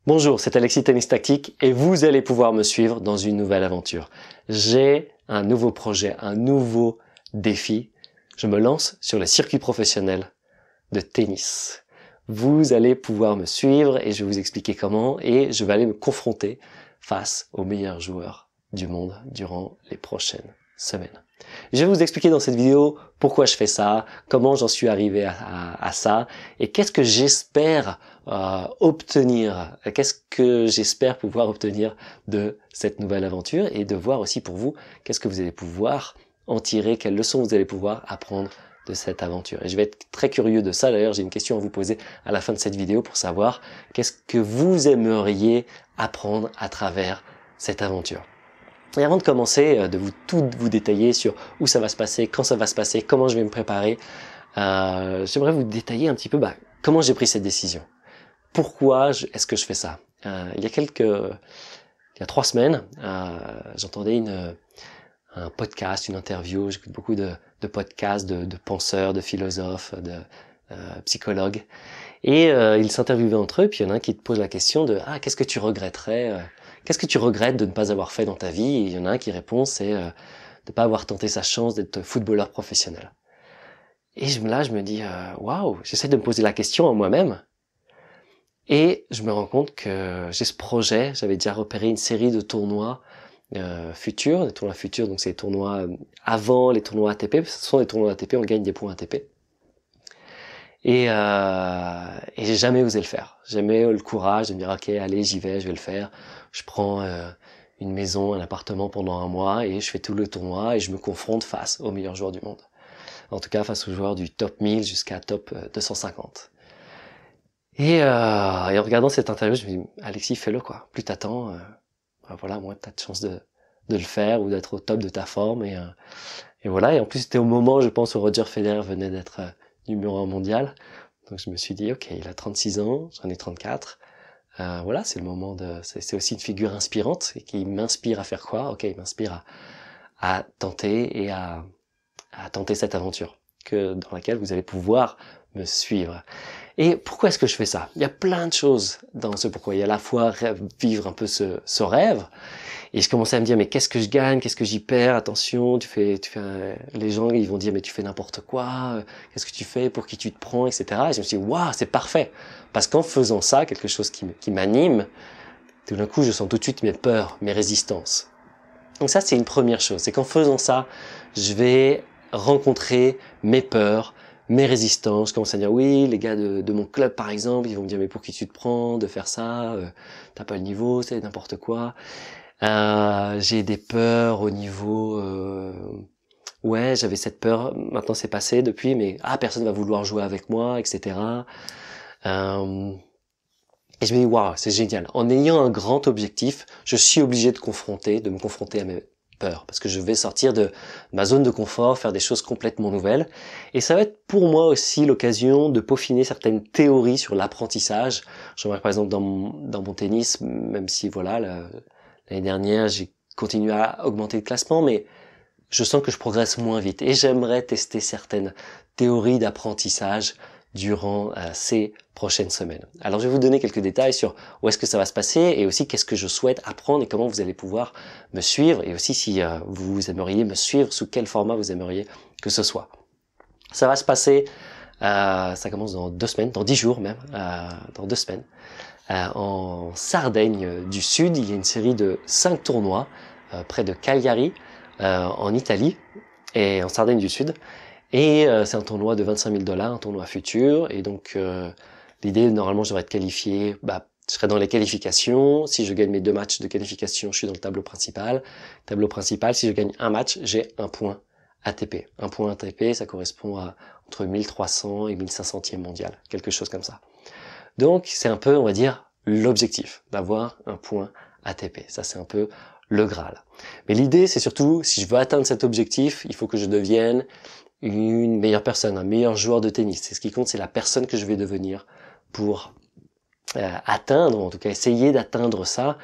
Bonjour, c'est Alexis Tennis Tactique et vous allez pouvoir me suivre dans une nouvelle aventure. J'ai un nouveau projet, un nouveau défi. Je me lance sur le circuit professionnel de tennis. Vous allez pouvoir me suivre et je vais vous expliquer comment et je vais aller me confronter face aux meilleurs joueurs du monde durant les prochaines semaines. Je vais vous expliquer dans cette vidéo pourquoi je fais ça, comment j'en suis arrivé à ça et qu'est-ce que j'espère obtenir, qu'est-ce que j'espère pouvoir obtenir de cette nouvelle aventure et de voir aussi pour vous qu'est-ce que vous allez pouvoir en tirer, quelles leçons vous allez pouvoir apprendre de cette aventure. Et je vais être très curieux de ça. D'ailleurs, j'ai une question à vous poser à la fin de cette vidéo pour savoir qu'est-ce que vous aimeriez apprendre à travers cette aventure. Et avant de commencer, de vous détailler sur où ça va se passer, quand ça va se passer, comment je vais me préparer, j'aimerais vous détailler un petit peu comment j'ai pris cette décision. Pourquoi est-ce que je fais ça? Il y a 3 semaines, j'entendais un podcast, une interview, j'écoute beaucoup de podcasts de penseurs, de philosophes, de psychologues, et ils s'interviewaient entre eux, puis il y en a un qui te pose la question de « qu'est-ce que tu regretterais qu'est-ce que tu regrettes de ne pas avoir fait dans ta vie ?» Et il y en a un qui répond, c'est de ne pas avoir tenté sa chance d'être footballeur professionnel. Et là, je me dis, waouh, j'essaie de me poser la question à moi-même. Et je me rends compte que j'ai ce projet, j'avais déjà repéré une série de tournois futurs, des tournois futurs, donc c'est les tournois avant les tournois ATP, ce sont des tournois ATP, on gagne des points ATP. Et j'ai jamais osé le faire. Jamais eu le courage de me dire ok, allez, j'y vais, je vais le faire. Je prends une maison, un appartement pendant 1 mois et je fais tout le tournoi et je me confronte face aux meilleurs joueurs du monde. En tout cas, face aux joueurs du top 1000 jusqu'à top 250. Et en regardant cette interview, je me dis Alexis, fais-le quoi. Plus t'attends, voilà, moins t'as de chance de le faire ou d'être au top de ta forme et voilà. Et en plus, c'était au moment, je pense, où Roger Federer venait d'être numéro 1 mondial. Donc je me suis dit, ok, il a 36 ans, j'en ai 34. Voilà, c'est le moment c'est aussi une figure inspirante et qui m'inspire à faire quoi? Ok, il m'inspire à tenter et à tenter cette aventure dans laquelle vous allez pouvoir me suivre. Et pourquoi est-ce que je fais ça? Il y a plein de choses dans ce pourquoi. Il y a à la fois vivre un peu ce rêve. Et je commençais à me dire, mais qu'est-ce que je gagne? Qu'est-ce que j'y perds? Attention, les gens, ils vont dire, mais tu fais n'importe quoi. Qu'est-ce que tu fais? Pour qui tu te prends? Etc. Et je me suis dit, waouh, c'est parfait. Parce qu'en faisant ça, quelque chose qui m'anime, tout d'un coup, je sens tout de suite mes peurs, mes résistances. Donc ça, c'est une première chose. C'est qu'en faisant ça, je vais rencontrer mes peurs, mes résistances. Je commence à dire, oui, les gars de mon club, par exemple, ils vont me dire, mais pour qui tu te prends de faire ça? T'as pas le niveau, c'est n'importe quoi. J'ai des peurs au niveau ouais, j'avais cette peur, maintenant c'est passé depuis, mais personne va vouloir jouer avec moi, etc. Et je me dis waouh, c'est génial. En ayant un grand objectif, je suis obligé de me confronter à mes peurs, parce que je vais sortir de ma zone de confort, faire des choses complètement nouvelles, et ça va être pour moi aussi l'occasion de peaufiner certaines théories sur l'apprentissage. Je remarque par exemple dans mon tennis, même si voilà, l'année dernière, j'ai continué à augmenter le classement, mais je sens que je progresse moins vite. Et j'aimerais tester certaines théories d'apprentissage durant ces prochaines semaines. Alors, je vais vous donner quelques détails sur où est-ce que ça va se passer et aussi qu'est-ce que je souhaite apprendre et comment vous allez pouvoir me suivre et aussi si vous aimeriez me suivre, sous quel format vous aimeriez que ce soit. Ça va se passer, ça commence dans 2 semaines, dans 10 jours même, dans 2 semaines. En Sardaigne du Sud, il y a une série de 5 tournois près de Cagliari, en Italie et en Sardaigne du Sud. Et c'est un tournoi de 25 000 $, un tournoi futur. Et donc l'idée, normalement, je devrais être qualifié. Je serai dans les qualifications. Si je gagne mes 2 matchs de qualification, je suis dans le tableau principal. Tableau principal, si je gagne un match, j'ai un point ATP. Un point ATP, ça correspond à entre 1300 et 1500e mondial, quelque chose comme ça. Donc, c'est un peu, on va dire, l'objectif, d'avoir un point ATP. Ça, c'est un peu le Graal. Mais l'idée, c'est surtout, si je veux atteindre cet objectif, il faut que je devienne une meilleure personne, un meilleur joueur de tennis. C'est ce qui compte, c'est la personne que je vais devenir pour atteindre, en tout cas essayer d'atteindre ça.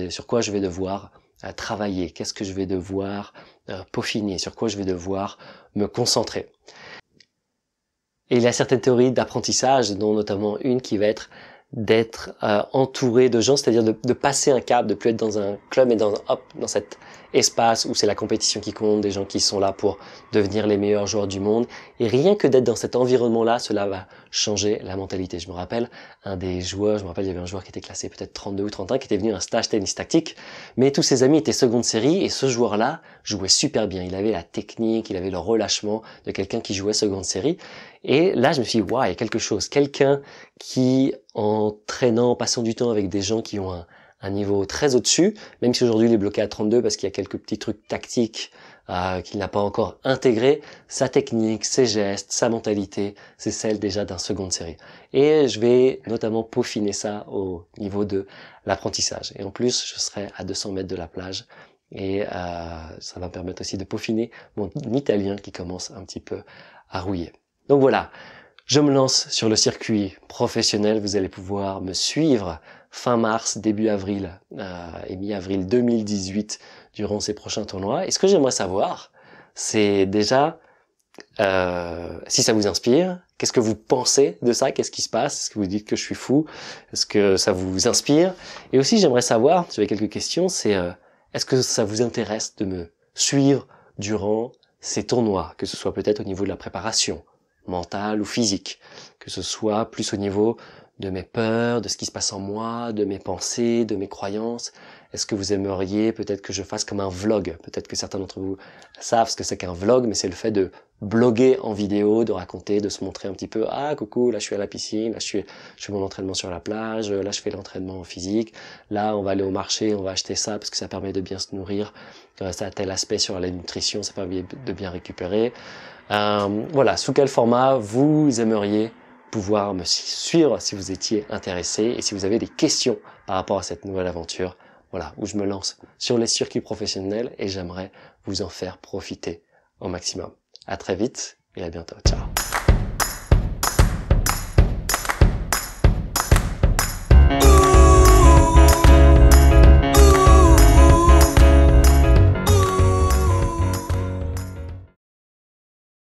Sur quoi je vais devoir travailler? Qu'est-ce que je vais devoir peaufiner? Sur quoi je vais devoir me concentrer? Et il y a certaines théories d'apprentissage, dont notamment une qui va être d'être entouré de gens, c'est-à-dire de passer un cap, de plus être dans un club et dans cet espace où c'est la compétition qui compte, des gens qui sont là pour devenir les meilleurs joueurs du monde. Et rien que d'être dans cet environnement-là, cela va changer la mentalité. Je me rappelle, il y avait un joueur qui était classé peut-être 32 ou 31, qui était venu à un stage tennis tactique, mais tous ses amis étaient seconde série, et ce joueur-là jouait super bien. Il avait la technique, il avait le relâchement de quelqu'un qui jouait seconde série. Et là, je me suis dit, waouh, il y a quelque chose. Quelqu'un qui, en traînant, en passant du temps avec des gens qui ont un niveau très au-dessus, même si aujourd'hui il est bloqué à 32 parce qu'il y a quelques petits trucs tactiques qu'il n'a pas encore intégrés, sa technique, ses gestes, sa mentalité, c'est celle déjà d'un seconde série. Et je vais notamment peaufiner ça au niveau de l'apprentissage. Et en plus, je serai à 200 mètres de la plage. Et ça va me permettre aussi de peaufiner mon italien qui commence un petit peu à rouiller. Donc voilà, je me lance sur le circuit professionnel. Vous allez pouvoir me suivre fin mars, début avril et mi-avril 2018 durant ces prochains tournois. Et ce que j'aimerais savoir, c'est déjà si ça vous inspire, qu'est-ce que vous pensez de ça, qu'est-ce qui se passe, est-ce que vous dites que je suis fou, est-ce que ça vous inspire? Et aussi j'aimerais savoir, j'avais quelques questions, c'est est-ce que ça vous intéresse de me suivre durant ces tournois, que ce soit peut-être au niveau de la préparation mentale ou physique, que ce soit plus au niveau de mes peurs, de ce qui se passe en moi, de mes pensées, de mes croyances. Est-ce que vous aimeriez peut-être que je fasse comme un vlog? Peut-être que certains d'entre vous savent ce que c'est qu'un vlog, mais c'est le fait de bloguer en vidéo, de raconter, de se montrer un petit peu, ah coucou, là je suis à la piscine, là je fais mon entraînement sur la plage, là je fais l'entraînement physique, là on va aller au marché, on va acheter ça parce que ça permet de bien se nourrir, ça a tel aspect sur la nutrition, ça permet de bien récupérer. Voilà, sous quel format vous aimeriez pouvoir me suivre si vous étiez intéressé et si vous avez des questions par rapport à cette nouvelle aventure, voilà, où je me lance sur les circuits professionnels et j'aimerais vous en faire profiter au maximum. À très vite et à bientôt. Ciao.